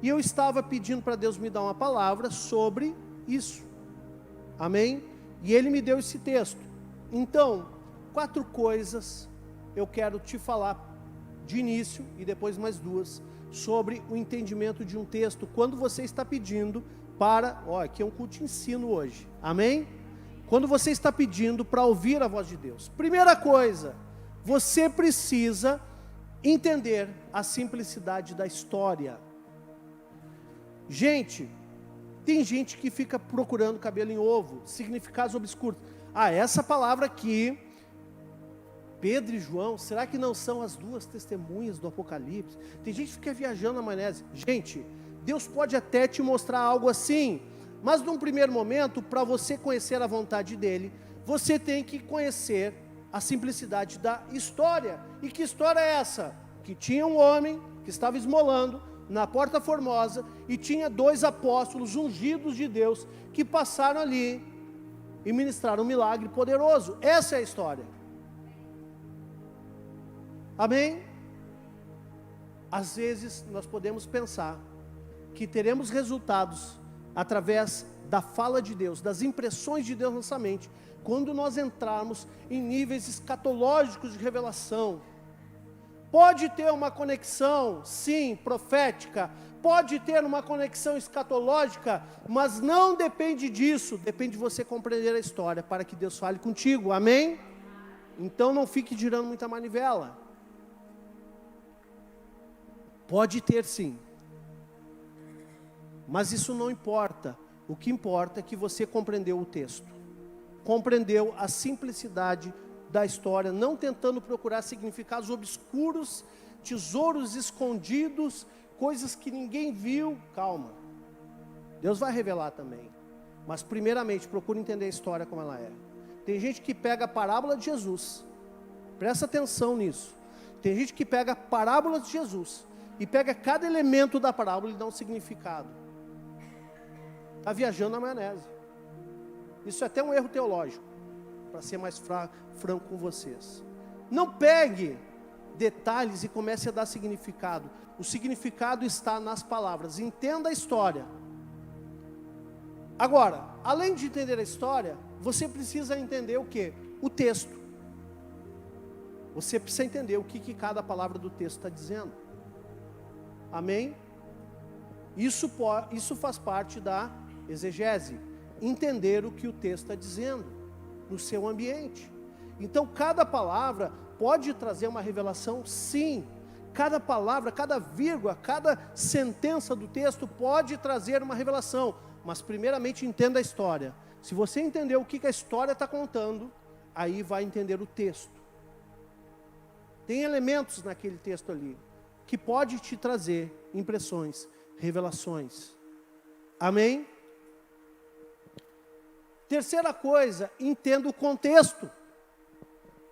e eu estava pedindo para Deus me dar uma palavra sobre isso, amém? E Ele me deu esse texto. Então, 4 coisas eu quero te falar de início, e depois mais 2, sobre o entendimento de um texto, quando você está pedindo para, aqui é um culto de ensino hoje, amém? Quando você está pedindo para ouvir a voz de Deus. Primeira coisa, você precisa entender a simplicidade da história. Gente, tem gente que fica procurando cabelo em ovo, significados obscuros. Essa palavra aqui, Pedro e João, será que não são as 2 testemunhas do Apocalipse? Tem gente que fica viajando na maionese. Gente, Deus pode até te mostrar algo assim, mas num primeiro momento, para você conhecer a vontade dEle, você tem que conhecer a simplicidade da história. E que história é essa? Que tinha um homem que estava esmolando na Porta Formosa, e tinha 2 apóstolos ungidos de Deus, que passaram ali e ministraram um milagre poderoso. Essa é a história, amém? Às vezes nós podemos pensar que teremos resultados através da fala de Deus, das impressões de Deus na nossa mente, quando nós entrarmos em níveis escatológicos de revelação. Pode ter uma conexão, sim, profética, pode ter uma conexão escatológica, mas não depende disso, depende de você compreender a história, para que Deus fale contigo, amém? Então não fique girando muita manivela. Pode ter sim, mas isso não importa. O que importa é que você compreendeu o texto, compreendeu a simplicidade da história, não tentando procurar significados obscuros, tesouros escondidos, coisas que ninguém viu. Calma, Deus vai revelar também, mas primeiramente procure entender a história como ela é. Tem gente que pega a parábola de Jesus, presta atenção nisso, tem gente que pega a parábola de Jesus, e pega cada elemento da parábola e dá um significado. Está viajando na maionese. Isso é até um erro teológico, para ser mais franco com vocês. Não pegue detalhes e comece a dar significado. O significado está nas palavras. Entenda a história. Agora, além de entender a história, você precisa entender o quê? O texto. Você precisa entender o que cada palavra do texto está dizendo. Amém? Isso faz parte da exegese. Entender o que o texto está dizendo no seu ambiente. Então, cada palavra pode trazer uma revelação, sim. Cada palavra, cada vírgula, cada sentença do texto pode trazer uma revelação. Mas primeiramente entenda a história. Se você entender o que a história está contando, aí vai entender o texto. Tem elementos naquele texto ali que pode te trazer impressões, revelações. Amém? Terceira coisa, entenda o contexto.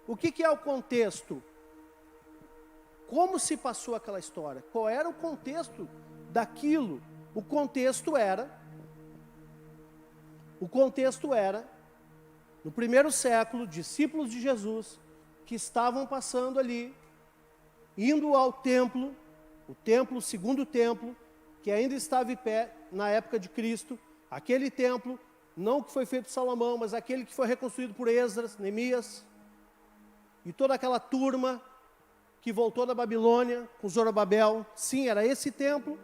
O que é o contexto? Como se passou aquela história? Qual era o contexto daquilo? O contexto era, no primeiro século, discípulos de Jesus, que estavam passando ali, indo ao templo, o segundo templo, que ainda estava em pé na época de Cristo, aquele templo, não que foi feito por Salomão, mas aquele que foi reconstruído por Esdras, Neemias, e toda aquela turma que voltou da Babilônia, com Zorobabel. Sim, era esse templo.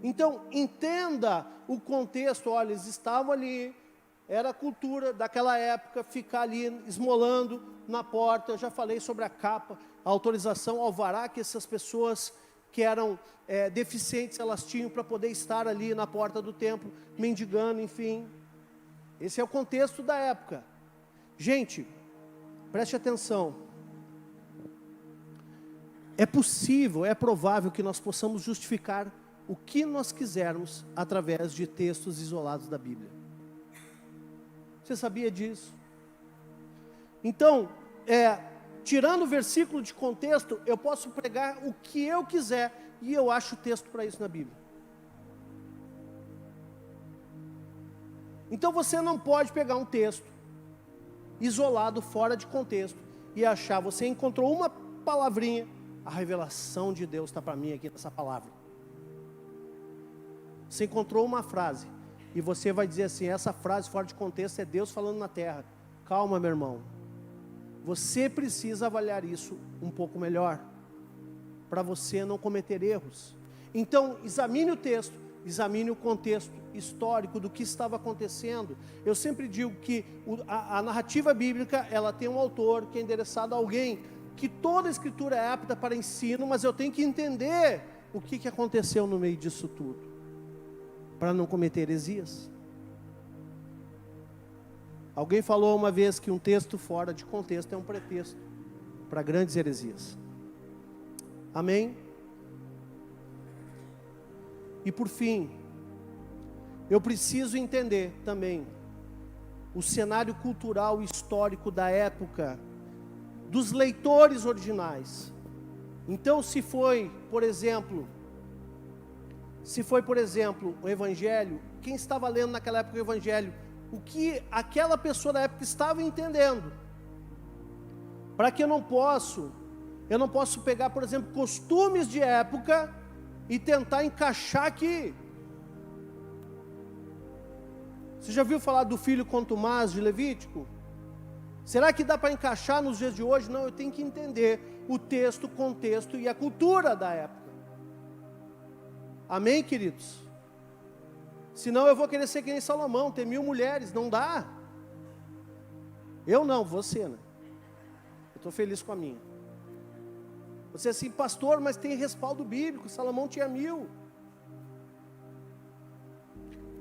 Então, entenda o contexto. Olha, eles estavam ali, era a cultura daquela época, ficar ali esmolando na porta. Eu já falei sobre a capa, a autorização, alvará que essas pessoas que eram deficientes, elas tinham para poder estar ali na porta do templo, mendigando, enfim. Esse é o contexto da época. Gente, preste atenção. É possível, é provável que nós possamos justificar o que nós quisermos através de textos isolados da Bíblia. Você sabia disso? Então, tirando o versículo de contexto, eu posso pregar o que eu quiser e eu acho texto para isso na Bíblia. Então você não pode pegar um texto isolado, fora de contexto, e achar, você encontrou uma palavrinha, a revelação de Deus está para mim aqui nessa palavra. Você encontrou uma frase, e você vai dizer assim, essa frase fora de contexto é Deus falando na terra. Calma, meu irmão. Você precisa avaliar isso um pouco melhor, para você não cometer erros. Então, examine o texto, examine o contexto histórico do que estava acontecendo. Eu sempre digo que a narrativa bíblica, ela tem um autor que é endereçado a alguém, que toda a escritura é apta para ensino, mas eu tenho que entender o que aconteceu no meio disso tudo, para não cometer heresias. Alguém falou uma vez que um texto fora de contexto é um pretexto para grandes heresias. Amém? E por fim, eu preciso entender também o cenário cultural e histórico da época, dos leitores originais. Então, se foi, por exemplo, o Evangelho, quem estava lendo naquela época o Evangelho, o que aquela pessoa da época estava entendendo. Para que eu não posso pegar, por exemplo, costumes de época e tentar encaixar aqui. Você já viu falar do filho contumaz de Levítico? Será que dá para encaixar nos dias de hoje? Não, eu tenho que entender o texto, o contexto e a cultura da época. Amém, queridos? Senão eu vou querer ser que nem Salomão, ter 1000 mulheres, não dá. Eu não, você, né? Eu estou feliz com a minha. Você é assim, pastor, mas tem respaldo bíblico, Salomão tinha 1000.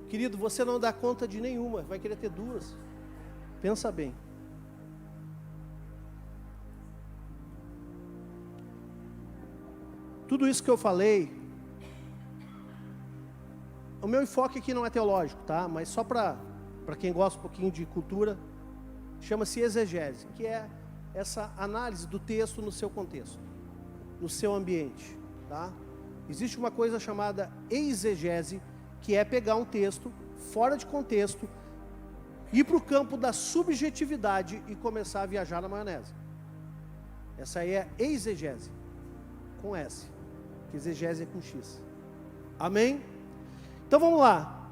Querido, você não dá conta de nenhuma, vai querer ter 2. Pensa bem. Tudo isso que eu falei, o meu enfoque aqui não é teológico, tá? Mas só para quem gosta um pouquinho de cultura, chama-se exegese, que é essa análise do texto no seu contexto, no seu ambiente, tá? Existe uma coisa chamada exegese, que é pegar um texto fora de contexto, ir para o campo da subjetividade e começar a viajar na maionese. Essa aí é exegese, com S, que exegese é com X. Amém? Então vamos lá.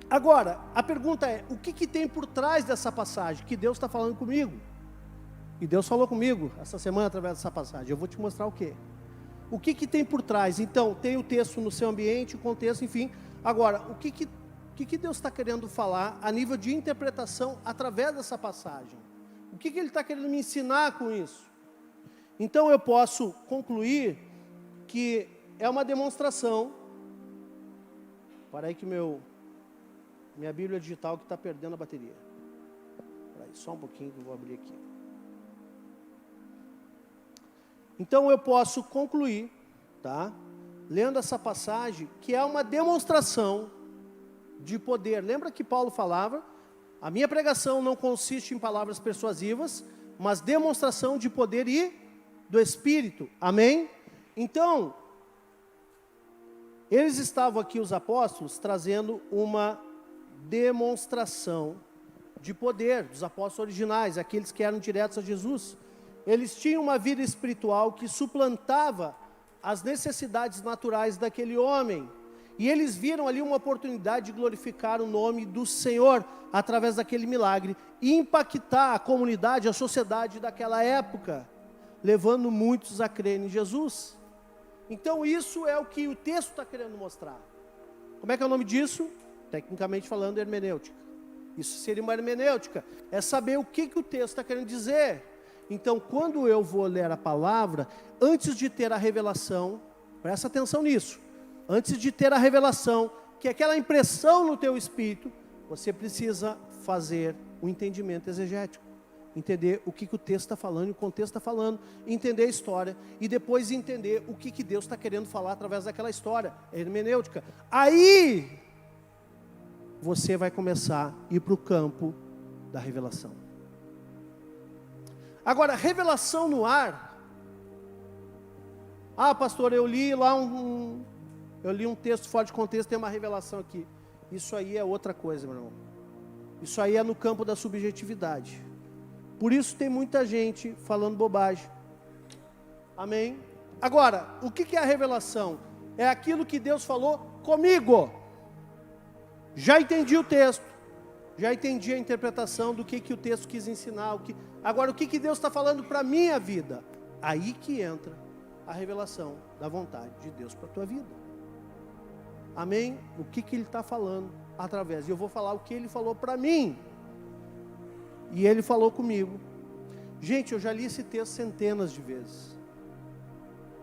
Agora, a pergunta é, o que tem por trás dessa passagem que Deus está falando comigo? E Deus falou comigo essa semana através dessa passagem. Eu vou te mostrar o quê? O que tem por trás? Então, tem o texto no seu ambiente, o contexto, enfim. Agora, o que Deus está querendo falar a nível de interpretação através dessa passagem? O que Ele está querendo me ensinar com isso? Então, eu posso concluir que é uma demonstração. Para aí que meu Minha Bíblia digital que está perdendo a bateria. Peraí, só um pouquinho que eu vou abrir aqui. Então eu posso concluir, tá? Lendo essa passagem, que é uma demonstração de poder. Lembra que Paulo falava? A minha pregação não consiste em palavras persuasivas, mas demonstração de poder e do Espírito. Amém? Então, eles estavam aqui, os apóstolos, trazendo uma demonstração de poder dos apóstolos originais, aqueles que eram diretos a Jesus. Eles tinham uma vida espiritual que suplantava as necessidades naturais daquele homem. E eles viram ali uma oportunidade de glorificar o nome do Senhor através daquele milagre e impactar a comunidade, a sociedade daquela época, levando muitos a crer em Jesus. Então isso é o que o texto está querendo mostrar. Como é que é o nome disso? Tecnicamente falando, hermenêutica. Isso seria uma hermenêutica, é saber o que o texto está querendo dizer. Então, quando eu vou ler a palavra, antes de ter a revelação, presta atenção nisso, antes de ter a revelação, que é aquela impressão no teu espírito, você precisa fazer o entendimento exegético, entender o que o texto está falando, o contexto está falando, entender a história, e depois entender o que Deus está querendo falar através daquela história, hermenêutica. Aí, você vai começar a ir para o campo da revelação. Agora, revelação no ar. Ah, pastor, eu li lá um texto fora de contexto, tem uma revelação aqui. Isso aí é outra coisa, meu irmão. Isso aí é no campo da subjetividade. Por isso tem muita gente falando bobagem. Amém? Agora, o que é a revelação? É aquilo que Deus falou comigo. Já entendi o texto. Já entendi a interpretação do que o texto quis ensinar. Agora, o que Deus está falando para a minha vida? Aí que entra a revelação da vontade de Deus para a tua vida. Amém? O que Ele está falando através. E eu vou falar o que Ele falou para mim. E Ele falou comigo. Gente, eu já li esse texto centenas de vezes.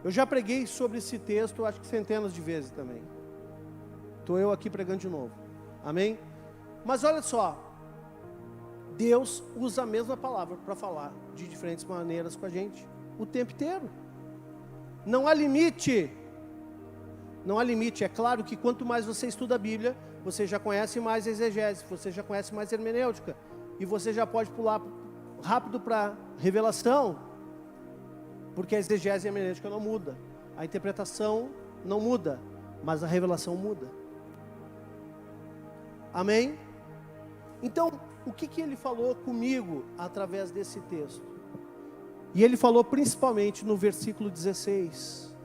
Eu já preguei sobre esse texto, acho que centenas de vezes também. Estou eu aqui pregando de novo. Amém? Mas olha só, Deus usa a mesma palavra para falar de diferentes maneiras com a gente, o tempo inteiro. Não há limite. Não há limite. É claro que quanto mais você estuda a Bíblia, você já conhece mais a exegese, você já conhece mais a hermenêutica, e você já pode pular rápido para a revelação, porque a exegese e a hermenêutica não muda, a interpretação não muda, mas a revelação muda. Amém? Então, o que Ele falou comigo através desse texto? E Ele falou principalmente no versículo 16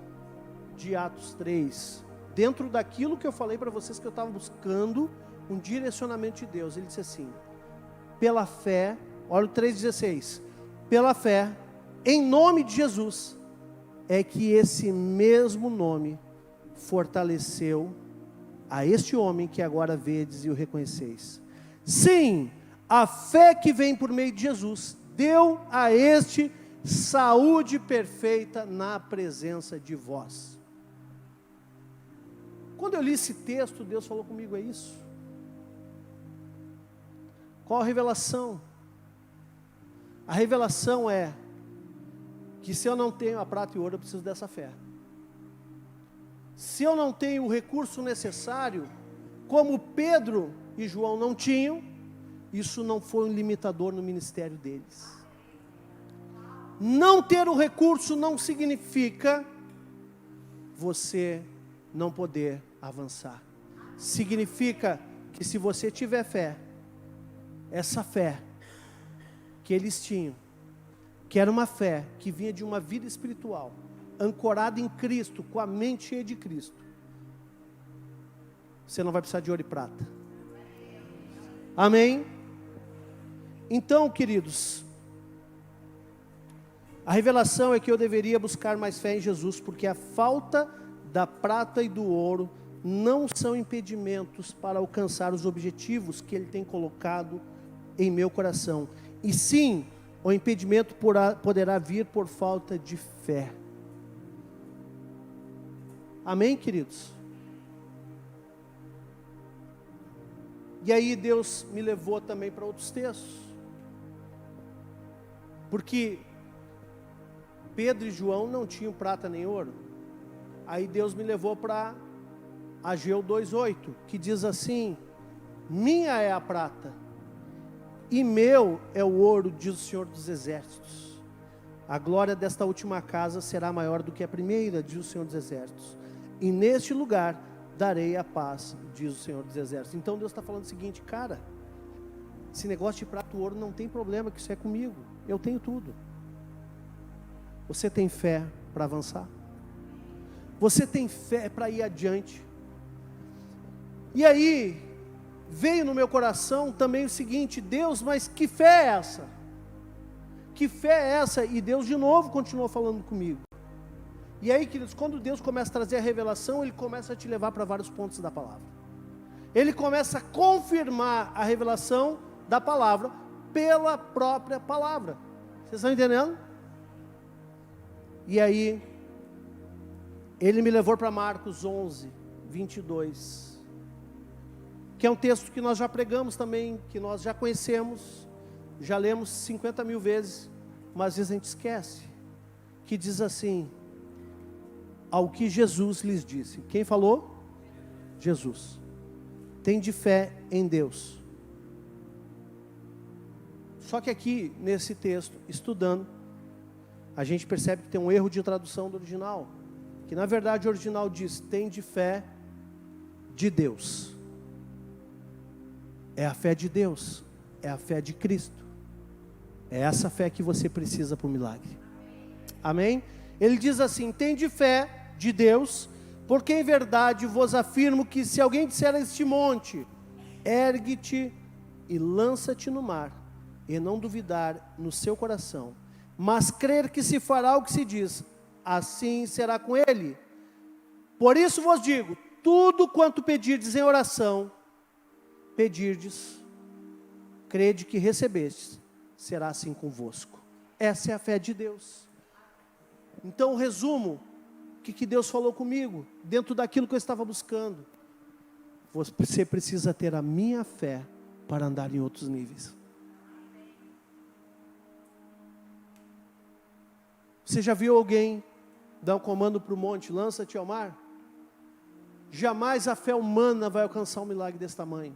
de Atos 3, dentro daquilo que eu falei para vocês que eu estava buscando um direcionamento de Deus. Ele disse assim: pela fé, olha o 3,16, pela fé, em nome de Jesus, é que esse mesmo nome fortaleceu a este homem que agora vedes e o reconheceis. Sim, a fé que vem por meio de Jesus deu a este saúde perfeita na presença de vós. Quando eu li esse texto, Deus falou comigo, é isso. Qual a revelação? A revelação é que se eu não tenho a prata e o ouro, eu preciso dessa fé. Se eu não tenho o recurso necessário, como Pedro e João não tinham, isso não foi um limitador no ministério deles. Não ter o recurso não significa você não poder avançar. Significa que se você tiver fé, essa fé que eles tinham, que era uma fé que vinha de uma vida espiritual, ancorada em Cristo, com a mente cheia de Cristo, você não vai precisar de ouro e prata. Amém? Então, queridos, a revelação é que eu deveria buscar mais fé em Jesus, porque a falta da prata e do ouro não são impedimentos para alcançar os objetivos que Ele tem colocado em meu coração. E sim, o impedimento poderá vir por falta de fé. Amém, queridos? E aí Deus me levou também para outros textos. Porque Pedro e João não tinham prata nem ouro. Aí Deus me levou para Ageu 2:8, que diz assim: minha é a prata, e meu é o ouro, diz o Senhor dos Exércitos. A glória desta última casa será maior do que a primeira, diz o Senhor dos Exércitos. E neste lugar darei a paz, diz o Senhor dos Exércitos. Então Deus está falando o seguinte: cara, esse negócio de prata e ouro não tem problema, que isso é comigo, eu tenho tudo. Você tem fé para avançar? Você tem fé para ir adiante? E aí, veio no meu coração também o seguinte: Deus, mas que fé é essa? Que fé é essa? E Deus de novo continuou falando comigo. E aí, queridos, quando Deus começa a trazer a revelação, Ele começa a te levar para vários pontos da palavra. Ele começa a confirmar a revelação da palavra pela própria palavra. Vocês estão entendendo? E aí, Ele me levou para Marcos 11:22. Que é um texto que nós já pregamos também, que nós já conhecemos, já lemos 50 mil vezes, mas às vezes a gente esquece, que diz assim: ao que Jesus lhes disse. Quem falou? Jesus. Tende fé em Deus. Só que aqui, nesse texto, estudando, a gente percebe que tem um erro de tradução do original, que na verdade o original diz: tende fé de Deus. É a fé de Deus, é a fé de Cristo. É essa fé que você precisa para o milagre. Amém? Ele diz assim: tende fé de Deus, porque em verdade vos afirmo que se alguém disser a este monte, ergue-te e lança-te no mar, e não duvidar no seu coração, mas crer que se fará o que se diz, assim será com ele. Por isso vos digo, tudo quanto pedirdes em oração, pedirdes, crede que recebestes, será assim convosco. Essa é a fé de Deus. Então, resumo, o que Deus falou comigo, dentro daquilo que eu estava buscando: você precisa ter a minha fé para andar em outros níveis. Você já viu alguém dar um comando para o monte: lança-te ao mar? Jamais a fé humana vai alcançar um milagre desse tamanho.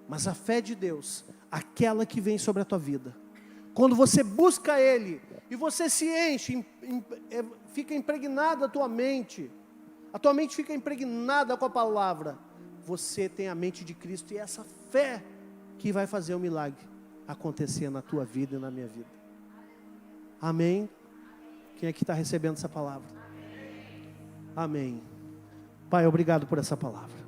Mas a fé de Deus, aquela que vem sobre a tua vida, quando você busca Ele, e você se enche, fica impregnada a tua mente fica impregnada com a palavra, você tem a mente de Cristo, e é essa fé que vai fazer o milagre acontecer na tua vida e na minha vida. Amém? Quem é que está recebendo essa palavra? Amém. Pai, obrigado por essa palavra.